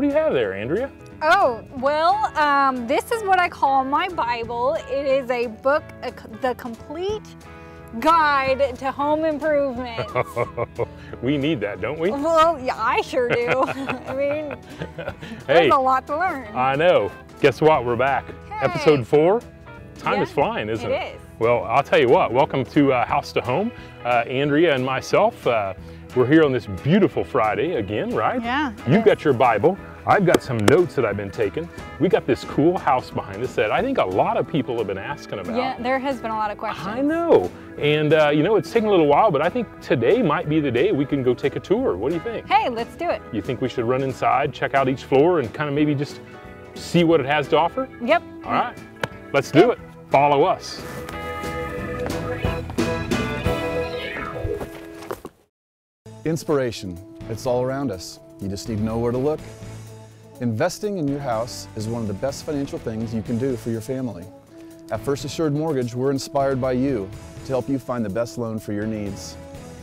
What do you have there, Andrea? Oh, well, this is what I call my Bible. It is a book, the complete guide to home improvement. We need that, don't we? Well, yeah, I sure do. I mean, hey, there's a lot to learn. I know. Guess what? We're back. Hey. Episode 4. Time is flying, isn't it? It is. Well, I'll tell you what. Welcome to House to Home. Andrea and myself, we're here on this beautiful Friday again, right? Yeah. You've got your Bible. I've got some notes that I've been taking. We got this cool house behind us that I think a lot of people have been asking about. Yeah, there has been a lot of questions. I know. And you know, it's taken a little while, but I think today might be the day we can go take a tour. What do you think? Hey, let's do it. You think we should run inside, check out each floor, and kind of maybe just see what it has to offer? Yep. All right, let's do it. Follow us. Inspiration, it's all around us. You just need to know where to look. Investing in your house is one of the best financial things you can do for your family. At First Assured Mortgage, we're inspired by you to help you find the best loan for your needs.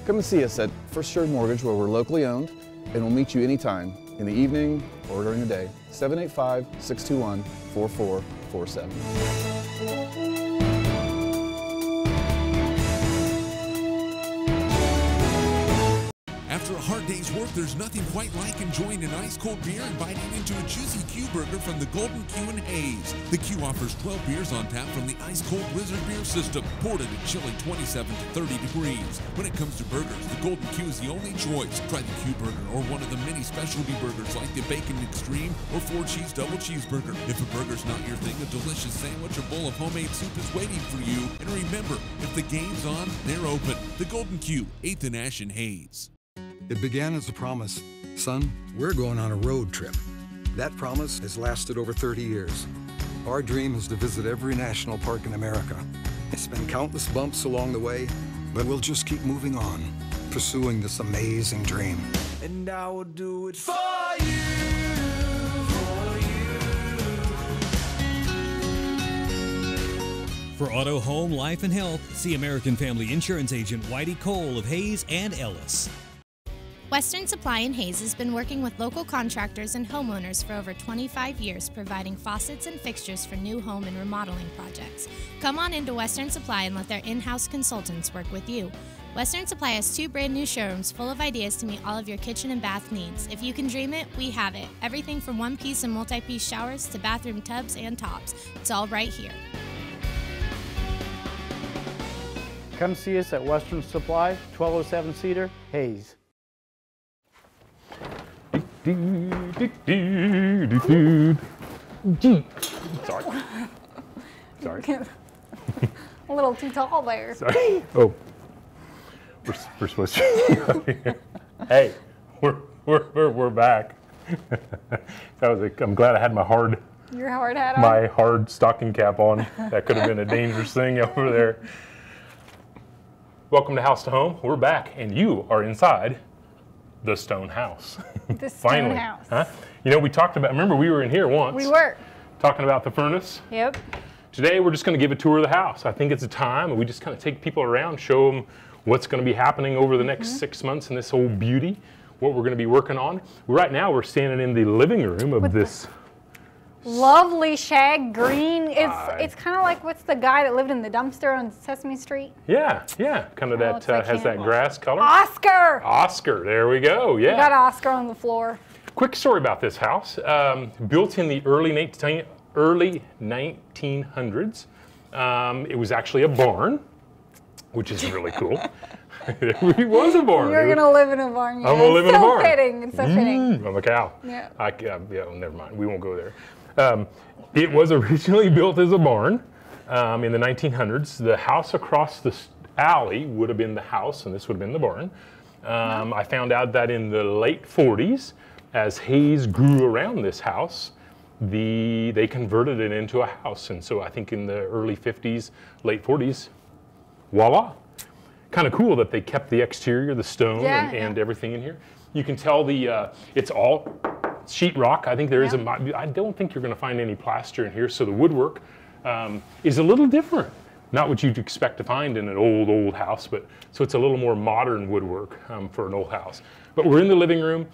Come and see us at First Assured Mortgage, where we're locally owned, and we'll meet you anytime, in the evening or during the day. 785-621-4447. After a hard day's work, there's nothing quite like enjoying an ice-cold beer and biting into a juicy Q burger from the Golden Q and Haze. The Q offers 12 beers on tap from the ice-cold Wizard beer system, poured at a chilly 27 to 30 degrees. When it comes to burgers, the Golden Q is the only choice. Try the Q burger or one of the many specialty burgers like the Bacon Extreme or 4-cheese double cheeseburger. If a burger's not your thing, a delicious sandwich or bowl of homemade soup is waiting for you. And remember, if the game's on, they're open. The Golden Q, 8th and Ash and Hayes. It began as a promise. Son, we're going on a road trip. That promise has lasted over 30 years. Our dream is to visit every national park in America. It's been countless bumps along the way, but we'll just keep moving on, pursuing this amazing dream. And I will do it for you. For auto, home, life, and health, see American Family Insurance Agent Whitey Cole of Hayes and Ellis. Western Supply in Hayes has been working with local contractors and homeowners for over 25 years, providing faucets and fixtures for new home and remodeling projects. Come on into Western Supply and let their in-house consultants work with you. Western Supply has 2 brand new showrooms full of ideas to meet all of your kitchen and bath needs. If you can dream it, we have it. Everything from one-piece and multi-piece showers to bathroom tubs and tops. It's all right here. Come see us at Western Supply, 1207 Cedar, Hayes. Sorry. Sorry. A little too tall there. Sorry. Oh, we're supposed to. Hey, we're back. I'm glad I had my hard hat on. My hard stocking cap on. That could have been a dangerous thing over there. Welcome to House to Home. We're back, and you are inside the stone house. The Finally. stone house. Huh? You know, we talked about, remember we were in here once. We were. Talking about the furnace. Yep. Today we're just going to give a tour of the house. I think it's a time, and we just kind of take people around, show them what's going to be happening over the next 6 months in this whole beauty, what we're going to be working on. Right now we're standing in the living room of this lovely shag green. It's kind of like, what's the guy that lived in the dumpster on Sesame Street? Yeah, kind of that like has that grass color. Oscar! Oscar, there we go, yeah. We got Oscar on the floor. Quick story about this house. Built in the early 1900s. It was actually a barn, which is really cool. It was a barn. You're going to live in a barn. I'm going to live in a barn. It's so fitting. I'm a cow. Yeah. Yeah, well, never mind. We won't go there. It was originally built as a barn in the 1900s. The house across the alley would have been the house, and this would have been the barn. I found out that in the late 40s, as Hayes grew around this house, they converted it into a house. And so I think in the early 50s, late 40s, voila. Kind of cool that they kept the exterior, the stone, and everything in here. You can tell it's all sheetrock. I think there is I don't think you're going to find any plaster in here, so the woodwork is a little different. Not what you'd expect to find in an old house, but so it's a little more modern woodwork for an old house. But we're in the living room.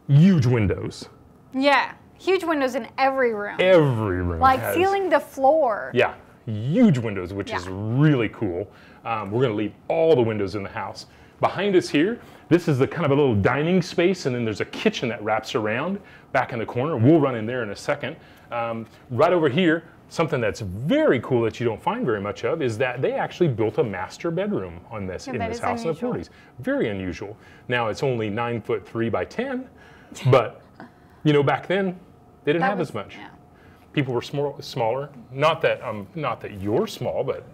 huge windows. Yeah, huge windows in every room. Every room Like has, ceiling to floor. Yeah, huge windows, which is really cool. We're going to leave all the windows in the house. Behind us here, this is the kind of a little dining space, and then there's a kitchen that wraps around back in the corner. We'll run in there in a second. Right over here, something that's very cool that you don't find very much of is that they actually built a master bedroom on this in this house unusual. in the 40s. Very unusual. Now it's only 9'3" by 10, but you know, back then they didn't have as much. Yeah. People were smaller. Not that you're small, but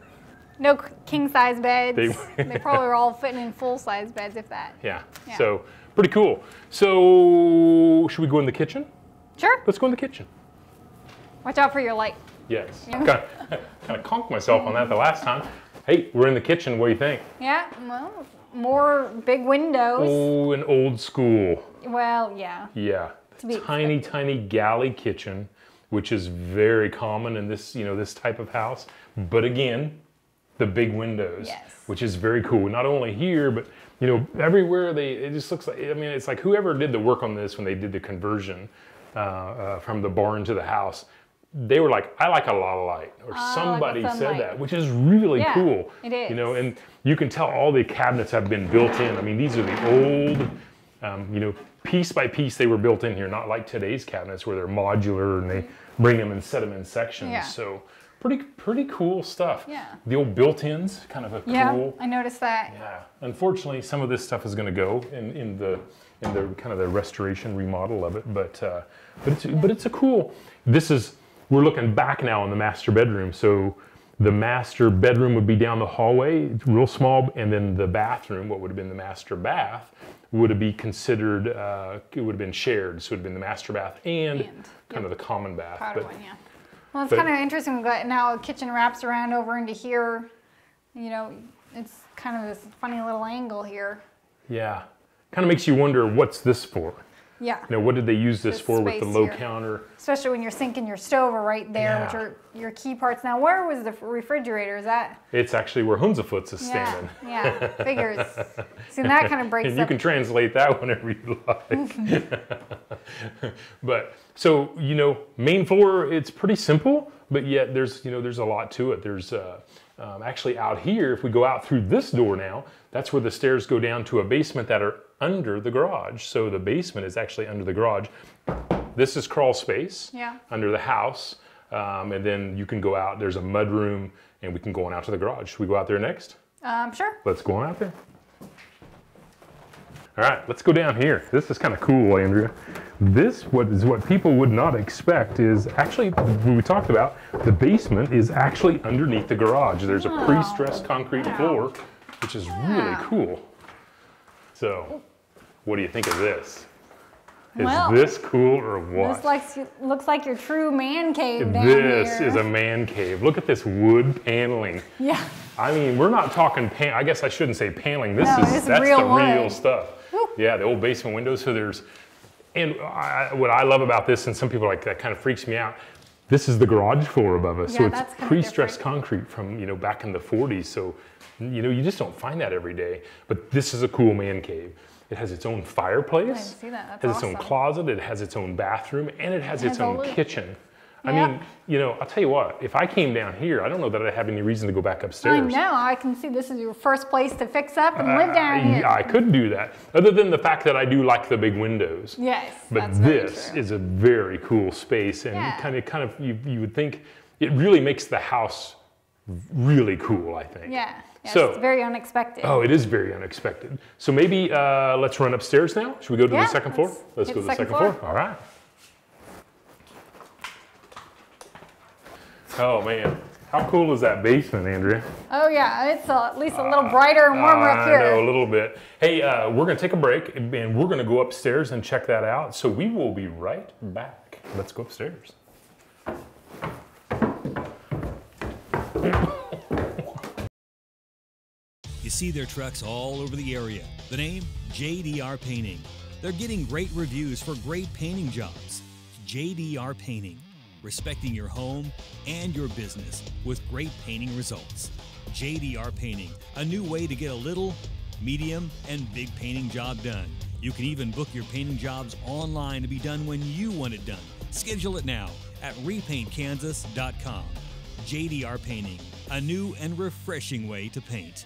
no king size beds. They probably were all fitting in full size beds, if that. Yeah. So pretty cool. So should we go in the kitchen? Sure. Let's go in the kitchen. Watch out for your light. Yes. Kind of conked myself on that the last time. Hey, we're in the kitchen. What do you think? Yeah. Well, more big windows. Oh, an old school. Well, yeah. Yeah. Tiny galley kitchen, which is very common in this, this type of house. But again, the big windows, which is very cool. Not only here, but everywhere it just looks like, it's like whoever did the work on this when they did the conversion from the barn to the house, they were like, I like a lot of light, or somebody said that, which is really cool. It is. And you can tell all the cabinets have been built in. These are the old, piece by piece they were built in here, not like today's cabinets where they're modular and they bring them and set them in sections. Yeah. So pretty cool stuff. Yeah. The old built-ins, kind of a cool. Yeah, I noticed that. Yeah. Unfortunately, some of this stuff is going to go in the kind of the restoration remodel of it, but it's a cool. We're looking back now in the master bedroom. So the master bedroom would be down the hallway, real small, and then the bathroom, what would have been the master bath, would be considered, it would have been shared. So it would have been the master bath and kind of the common bath. Well, it's kind of interesting. We've got now a kitchen wraps around over into here. It's kind of this funny little angle here. Yeah. Kind of makes you wonder, what's this for? Yeah. What did they use this for with the low counter? Especially when you're sinking your stove are right there, which are your key parts. Now, where was the refrigerator? Is that? It's actually where Hunzafoots is standing. Yeah, figures. See, that kind of breaks and you can translate that whenever you like. But, so, main floor, it's pretty simple, but yet there's a lot to it. There's actually out here, if we go out through this door now, that's where the stairs go down to a basement that are under the garage. So the basement is actually under the garage. This is crawl space under the house. And then you can go out, there's a mud room, and we can go on out to the garage. Should we go out there next? Sure. Let's go on out there. All right, let's go down here. This is kind of cool, Andrea. What people would not expect is actually, when we talked about, the basement is actually underneath the garage. There's a pre-stressed concrete floor, which is really cool. So, what do you think of this? Is this cool or what? This looks like your true man cave down here. This is a man cave. Look at this wood paneling. Yeah. We're not talking I guess I shouldn't say paneling. That's the real real stuff. Woo. Yeah, the old basement windows. So what I love about this, and some people are like, that kind of freaks me out. This is the garage floor above us. So it's pre-stressed concrete from, back in the 40s. So, you just don't find that every day. But this is a cool man cave. It has its own fireplace. I didn't see that. That's it has its own closet. It has its own bathroom, and it has its own kitchen. I'll tell you what, if I came down here, I don't know that I'd have any reason to go back upstairs. I know, I can see this is your first place to fix up and live down here. I could do that, other than the fact that I do like the big windows. Yes, but this is a very cool space, and kind of, you would think it really makes the house really cool, I think. Yeah, so it's very unexpected. Oh, it is very unexpected. So maybe let's run upstairs now. Should we go to the second floor? Let's go to the second floor. All right. Oh man, how cool is that basement, Andrea? Oh yeah, it's at least a little brighter and warmer up here. I know, a little bit. Hey, we're gonna take a break and we're gonna go upstairs and check that out. So we will be right back. Let's go upstairs. You see their trucks all over the area. The name, JDR Painting. They're getting great reviews for great painting jobs. JDR Painting. Respecting your home and your business with great painting results. JDR Painting, a new way to get a little, medium, and big painting job done. You can even book your painting jobs online to be done when you want it done. Schedule it now at repaintkansas.com. JDR Painting, a new and refreshing way to paint.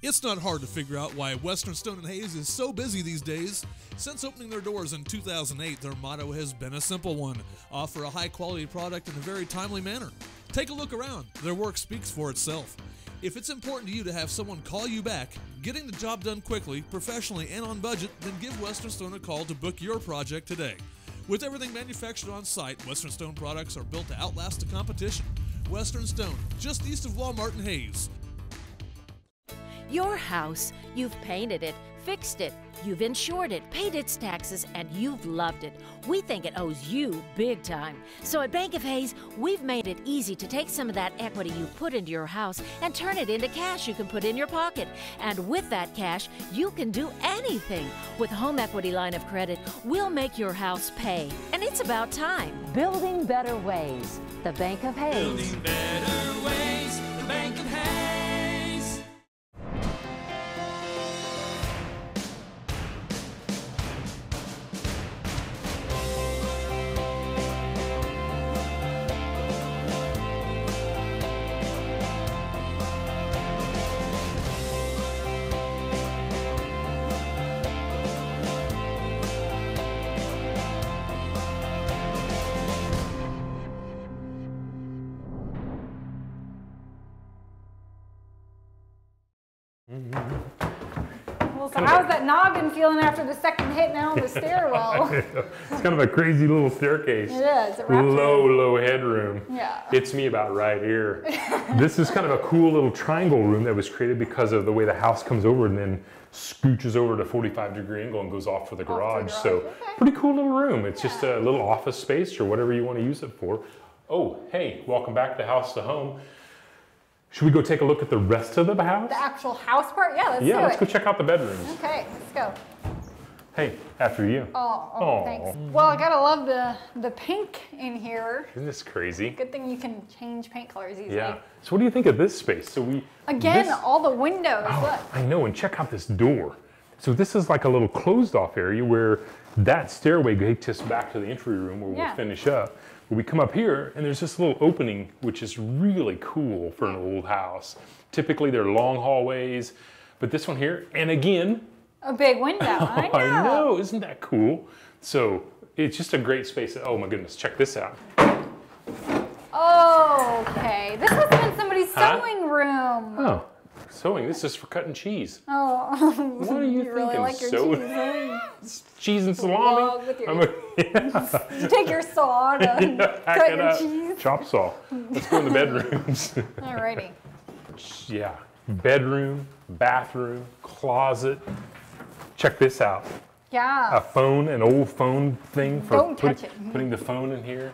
It's not hard to figure out why Western Stone and Hayes is so busy these days. Since opening their doors in 2008, their motto has been a simple one: offer a high-quality product in a very timely manner. Take a look around. Their work speaks for itself. If it's important to you to have someone call you back, getting the job done quickly, professionally, and on budget, then give Western Stone a call to book your project today. With everything manufactured on site, Western Stone products are built to outlast the competition. Western Stone, just east of Walmart in Hayes. Your house, you've painted it, fixed it, you've insured it, paid its taxes, and you've loved it. We think it owes you big time. So at Bank of Hayes, we've made it easy to take some of that equity you put into your house and turn it into cash you can put in your pocket. And with that cash, you can do anything. With Home Equity Line of Credit, we'll make your house pay. And it's about time. Building better ways. The Bank of Hayes. Building better ways, the Bank of Hayes. Well, so how's that noggin feeling after the second hit now on the stairwell? It's kind of a crazy little staircase. It is. It wraps Low headroom. Yeah. It's me about right here. This is kind of a cool little triangle room that was created because of the way the house comes over and then scooches over at a 45-degree angle and goes off for the garage. So Okay. pretty cool little room. It's just a little office space or whatever you want to use it for. Oh, hey, welcome back to House to Home. Should we go take a look at the rest of the house? The actual house part? Yeah, let's do it. Yeah, let's go check out the bedrooms. Okay, let's go. Hey, after you. Oh, thanks. Well, I gotta love the pink in here. Isn't this crazy? Good thing you can change paint colors easily. Yeah. So what do you think of this space? So Again, all the windows, look. I know, and check out this door. So this is like a little closed off area where that stairway takes us back to the entry room where we'll finish up. But we come up here and there's this little opening which is really cool for an old house. Typically they're long hallways, but this one here, and again, a big window, I know. I know, isn't that cool? So it's just a great space. Oh my goodness, check this out. Oh, okay. This must have been somebody's sewing room. Oh, sewing, this is for cutting cheese. Oh, what are you really thinking? like your Sewing? Cheese, cheese and salami? Log with your, you take your saw to hack cut it your up. cheese. Chop saw. Let's go in the bedrooms. Alrighty. Yeah, bedroom, bathroom, closet. Check this out. Yeah. A phone, an old phone thing for putting the phone in here.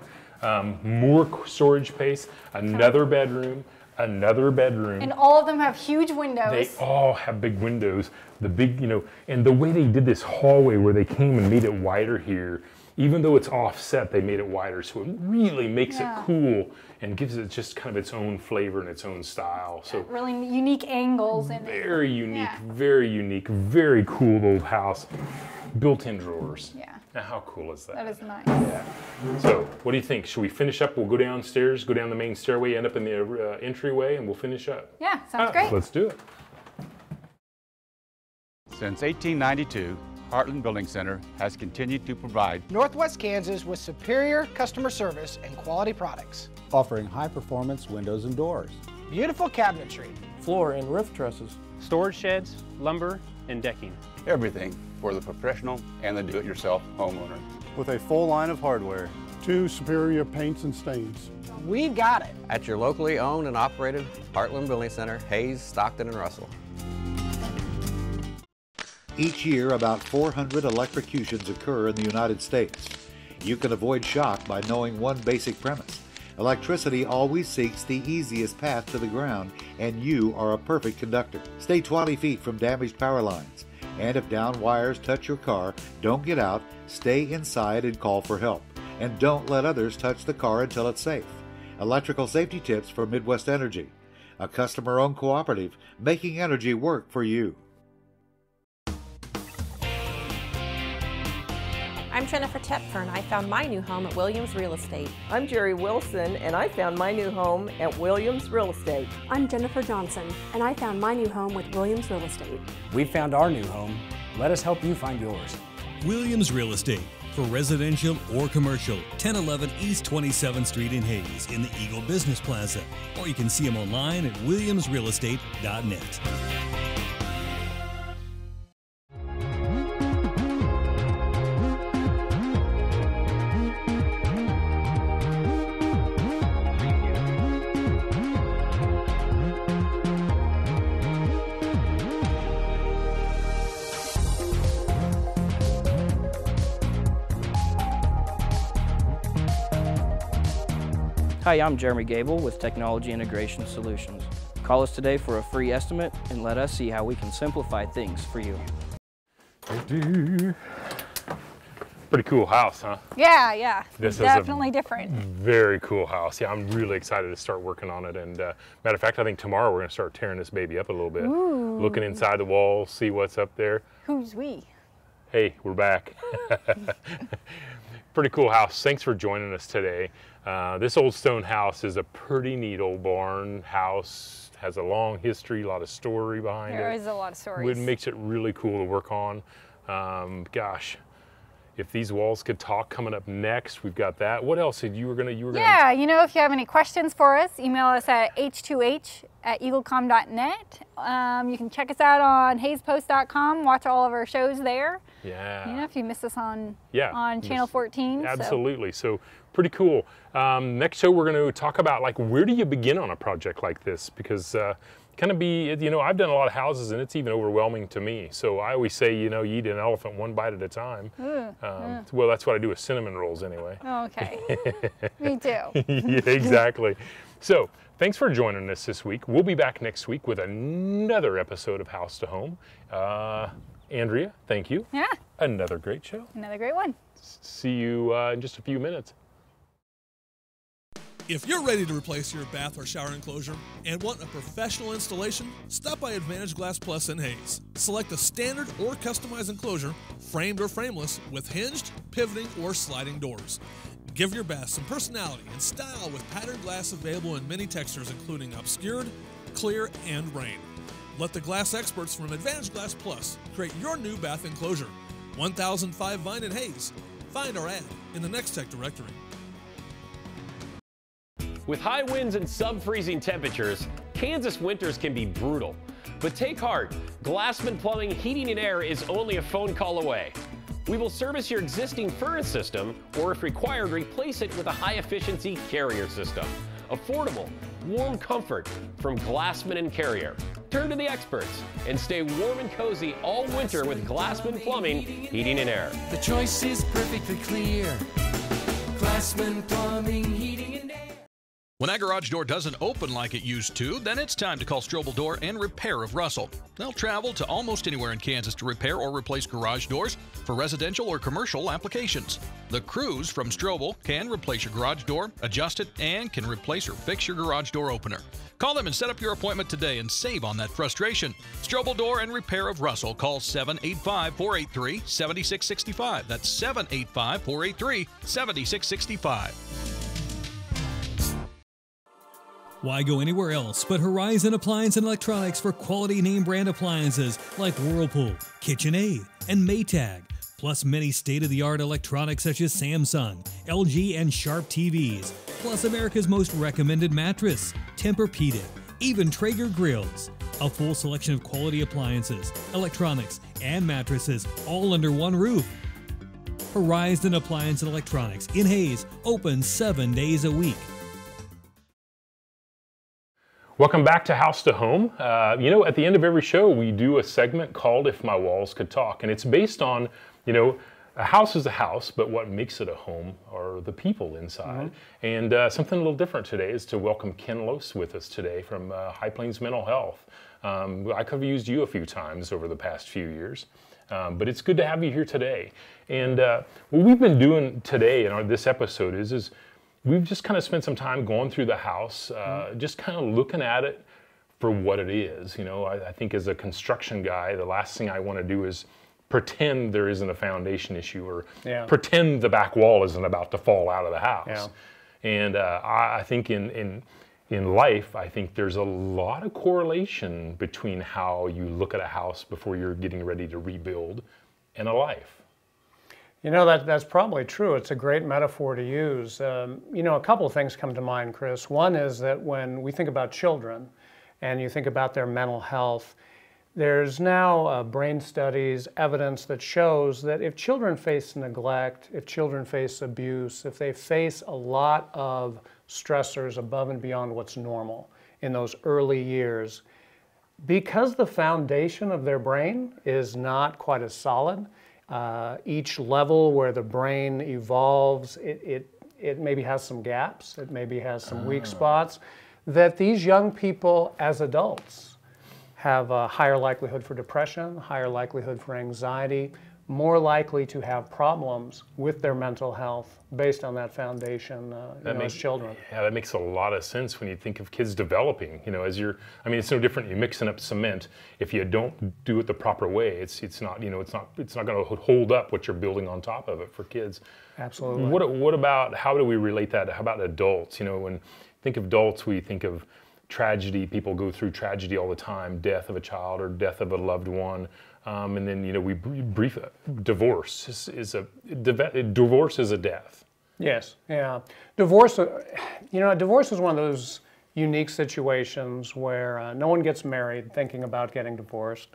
More storage space, another bedroom, another bedroom. And all of them have huge windows. They all have big windows. The big, and the way they did this hallway where they came and made it wider here, even though it's offset, they made it wider. So it really makes it cool and gives it just kind of its own flavor and its own style. So really unique angles in it. Very unique, very cool old house. Built-in drawers. Yeah. Now how cool is that? That is nice. Yeah. So what do you think? Should we finish up? We'll go downstairs, go down the main stairway, end up in the entryway, and we'll finish up. Yeah, sounds great. Let's do it. Since 1892, Heartland Building Center has continued to provide Northwest Kansas with superior customer service and quality products. Offering high-performance windows and doors. Beautiful cabinetry. Floor and roof trusses. Storage sheds, lumber, and decking. everything for the professional and the do-it-yourself homeowner. With a full line of hardware. 2 superior paints and stains. We've got it. At your locally owned and operated Heartland Building Center, Hayes, Stockton, and Russell. Each year, about 400 electrocutions occur in the United States. You can avoid shock by knowing one basic premise. Electricity always seeks the easiest path to the ground, and you are a perfect conductor. Stay 20 feet from damaged power lines. And if down wires touch your car, don't get out, stay inside and call for help. And don't let others touch the car until it's safe. Electrical safety tips from Midwest Energy, a customer-owned cooperative making energy work for you. I'm Jennifer Tepfer, and I found my new home at Williams Real Estate. I'm Jerry Wilson, and I found my new home at Williams Real Estate. I'm Jennifer Johnson, and I found my new home with Williams Real Estate. We found our new home. Let us help you find yours. Williams Real Estate, for residential or commercial, 1011 East 27th Street in Hayes in the Eagle Business Plaza. Or you can see them online at williamsrealestate.net. Hi, I'm Jeremy Gable with Technology Integration Solutions. Call us today for a free estimate and let us see how we can simplify things for you. Pretty cool house, huh? Yeah. This definitely is a different. Very cool house. Yeah, I'm really excited to start working on it. And matter of fact, I think tomorrow we're going to start tearing this baby up a little bit. Ooh. Looking inside the walls, see what's up there. Who's we? Hey, we're back. Pretty cool house. Thanks for joining us today. This old stone house is a pretty neat old barn house. Has a long history, a lot of story behind it. There is a lot of stories. It makes it really cool to work on. Gosh, if these walls could talk, coming up next, we've got that. What else did you were gonna? Yeah, you know, if you have any questions for us, email us at h2h@eaglecom.net. You can check us out on hayespost.com. Watch all of our shows there. Yeah. You know, if you miss us on on channel 14. Absolutely. So pretty cool. Next show, we're going to talk about like where do you begin on a project like this, because kind of you know, I've done a lot of houses and it's even overwhelming to me. So I always say, you know, you eat an elephant one bite at a time. Well, that's what I do with cinnamon rolls anyway. Oh, okay. Me too. Yeah, exactly. So thanks for joining us this week. We'll be back next week with another episode of House to Home. Andrea, thank you. Yeah. Another great show. Another great one. See you in just a few minutes. If you're ready to replace your bath or shower enclosure and want a professional installation, stop by Advantage Glass Plus in Hayes. Select a standard or customized enclosure, framed or frameless, with hinged, pivoting, or sliding doors. Give your bath some personality and style with patterned glass available in many textures, including obscured, clear, and rain. Let the glass experts from Advantage Glass Plus create your new bath enclosure. 1005 Vine in Hayes. Find our ad in the Next Tech directory. With high winds and sub-freezing temperatures, Kansas winters can be brutal. But take heart, Glassman Plumbing, Heating and Air is only a phone call away. We will service your existing furnace system, or if required, replace it with a high-efficiency Carrier system. Affordable, warm comfort from Glassman and Carrier. Turn to the experts and stay warm and cozy all winter with Glassman Plumbing, Heating and Air. The choice is perfectly clear. Glassman Plumbing, Heating and Air. When that garage door doesn't open like it used to, then it's time to call Strobel Door and Repair of Russell. They'll travel to almost anywhere in Kansas to repair or replace garage doors for residential or commercial applications. The crews from Strobel can replace your garage door, adjust it, and can replace or fix your garage door opener. Call them and set up your appointment today and save on that frustration. Strobel Door and Repair of Russell. Call 785-483-7665. That's 785-483-7665. Why go anywhere else but Horizon Appliance and Electronics for quality name brand appliances like Whirlpool, KitchenAid, and Maytag, plus many state-of-the-art electronics such as Samsung, LG, and Sharp TVs, plus America's most recommended mattress, Tempur-Pedic, even Traeger grills. A full selection of quality appliances, electronics, and mattresses all under one roof. Horizon Appliance and Electronics in Hayes, open 7 days a week. Welcome back to House to Home. You know, at the end of every show, we do a segment called If My Walls Could Talk, and it's based on, you know, a house is a house, but what makes it a home are the people inside. And something a little different today is to welcome Ken Loos with us today from High Plains Mental Health. I could have used you a few times over the past few years, but it's good to have you here today. And what we've been doing today in this episode is we've just kind of spent some time going through the house, just kind of looking at it for what it is. You know, I think as a construction guy, the last thing I want to do is pretend there isn't a foundation issue, or pretend the back wall isn't about to fall out of the house. And I think in life, I think there's a lot of correlation between how you look at a house before you're getting ready to rebuild and a life. You know, that's probably true. It's a great metaphor to use. You know, a couple of things come to mind, Chris. One is that when we think about children and you think about their mental health, there's now brain studies, evidence that shows that if children face neglect, if children face abuse, if they face a lot of stressors above and beyond what's normal in those early years, because the foundation of their brain is not quite as solid, each level where the brain evolves, it maybe has some gaps, it maybe has some weak spots, that these young people as adults have a higher likelihood for depression, higher likelihood for anxiety, more likely to have problems with their mental health based on that foundation as children. Yeah, that makes a lot of sense when you think of kids developing. You know, as you're, I mean, it's no different. You're mixing up cement. If you don't do it the proper way, it's not, you know, it's not going to hold up what you're building on top of it for kids. Absolutely. What about, how do we relate that? How about adults? You know, when think of adults, we think of tragedy. People go through tragedy all the time, death of a child or death of a loved one. And then, you know, we brief divorce is a death. Yes, yeah. Divorce, you know, divorce is one of those unique situations where no one gets married thinking about getting divorced.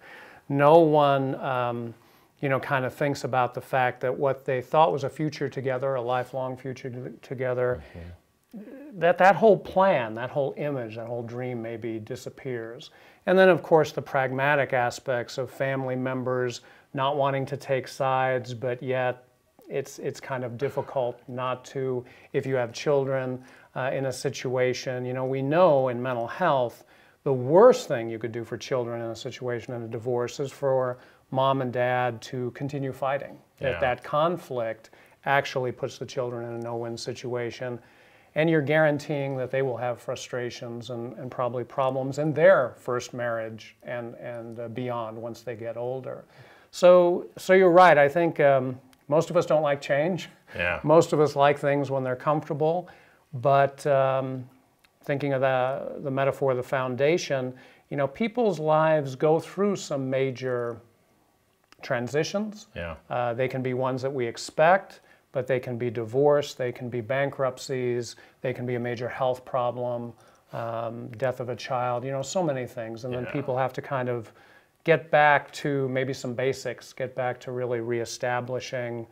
No one, you know, kind of thinks about the fact that what they thought was a future together, a lifelong future together, that whole plan, that whole image, that whole dream maybe disappears. And then, of course, the pragmatic aspects of family members not wanting to take sides, but yet it's kind of difficult not to if you have children in a situation. You know, we know in mental health, the worst thing you could do for children in a situation in a divorce is for mom and dad to continue fighting. That conflict actually puts the children in a no-win situation. And you're guaranteeing that they will have frustrations and probably problems in their first marriage and beyond once they get older. So you're right. I think most of us don't like change. Yeah. Most of us like things when they're comfortable. But thinking of the metaphor of the foundation, you know, people's lives go through some major transitions. Yeah. They can be ones that we expect, but they can be divorce, they can be bankruptcies, they can be a major health problem, death of a child, you know, so many things. And then people have to kind of get back to maybe some basics, get back to really reestablishing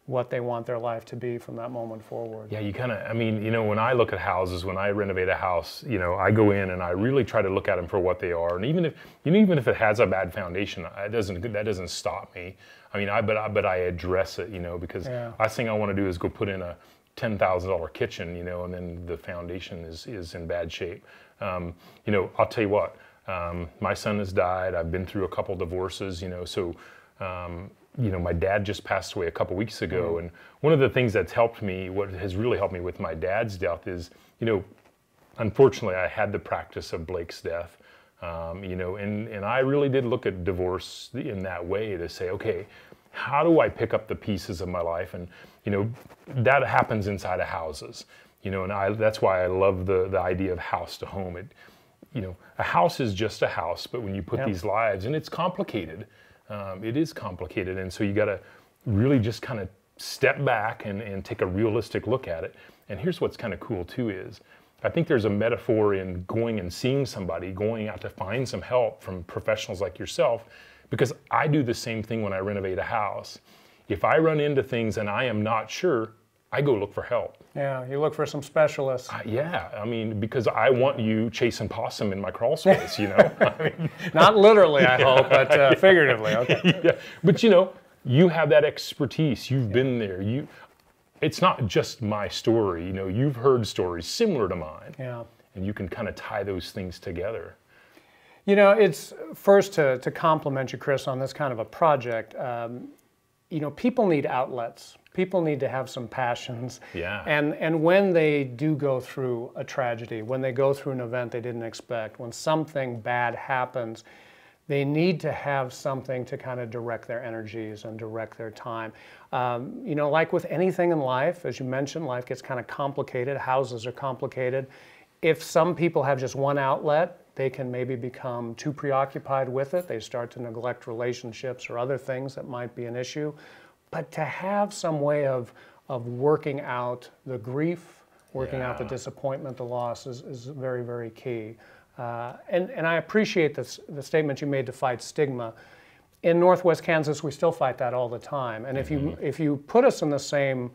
what they want their life to be from that moment forward. Yeah, you kind of, I mean, you know, when I look at houses, when I renovate a house, you know, I go in and I really try to look at them for what they are. And even if, you know, even if it has a bad foundation, that doesn't stop me. I mean, but I address it, you know, because last thing I want to do is go put in a $10,000 kitchen, you know, and then the foundation is in bad shape. You know, I'll tell you what, my son has died. I've been through a couple divorces, you know, so, you know, my dad just passed away a couple weeks ago. And one of the things that's helped me, what has really helped me with my dad's death is, you know, unfortunately I had the practice of Blake's death. You know, and I really did look at divorce in that way to say, okay, how do I pick up the pieces of my life? And, you know, that happens inside of houses, you know, and that's why I love the idea of house to home. You know, a house is just a house, but when you put these lives, and it's complicated, it is complicated. And so you got to really just kind of step back and take a realistic look at it. And here's what's kind of cool too is, I think there's a metaphor in going and seeing somebody, going out to find some help from professionals like yourself, because I do the same thing when I renovate a house. If I run into things and I am not sure, I go look for help. Yeah, you look for some specialists. Yeah, I mean, because I want you chasing possum in my crawl space, you know? I mean, not literally, I hope, but figuratively, okay. Yeah, but you know, you have that expertise, you've been there, it's not just my story, you know, you've heard stories similar to mine. Yeah. And you can kind of tie those things together. You know, it's first to compliment you, Chris, on this kind of a project. You know, people need outlets. People need to have some passions. Yeah. And when they do go through a tragedy, when they go through an event they didn't expect, when something bad happens, they need to have something to kind of direct their energies and direct their time. You know, like with anything in life, as you mentioned, life gets kind of complicated. Houses are complicated. If some people have just one outlet, they can maybe become too preoccupied with it. They start to neglect relationships or other things that might be an issue. But to have some way of working out the grief, working out the disappointment, the loss is very, very key. And I appreciate the statement you made to fight stigma. In Northwest Kansas, we still fight that all the time. And if you put us in the same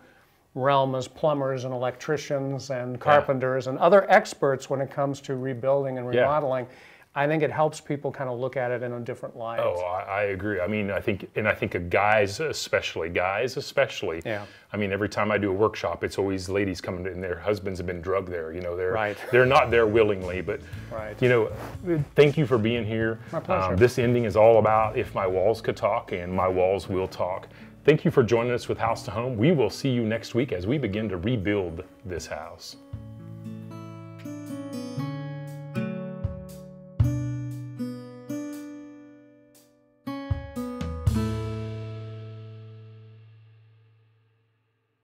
realm as plumbers and electricians and carpenters and other experts when it comes to rebuilding and remodeling, I think it helps people kind of look at it in a different light. Oh, I agree. I mean, I think guys especially, I mean, every time I do a workshop, it's always ladies coming in, their husbands have been drugged there. You know, they're not there willingly, but you know, thank you for being here. My pleasure. This ending is all about if my walls could talk, and my walls will talk. Thank you for joining us with House to Home. We will see you next week as we begin to rebuild this house.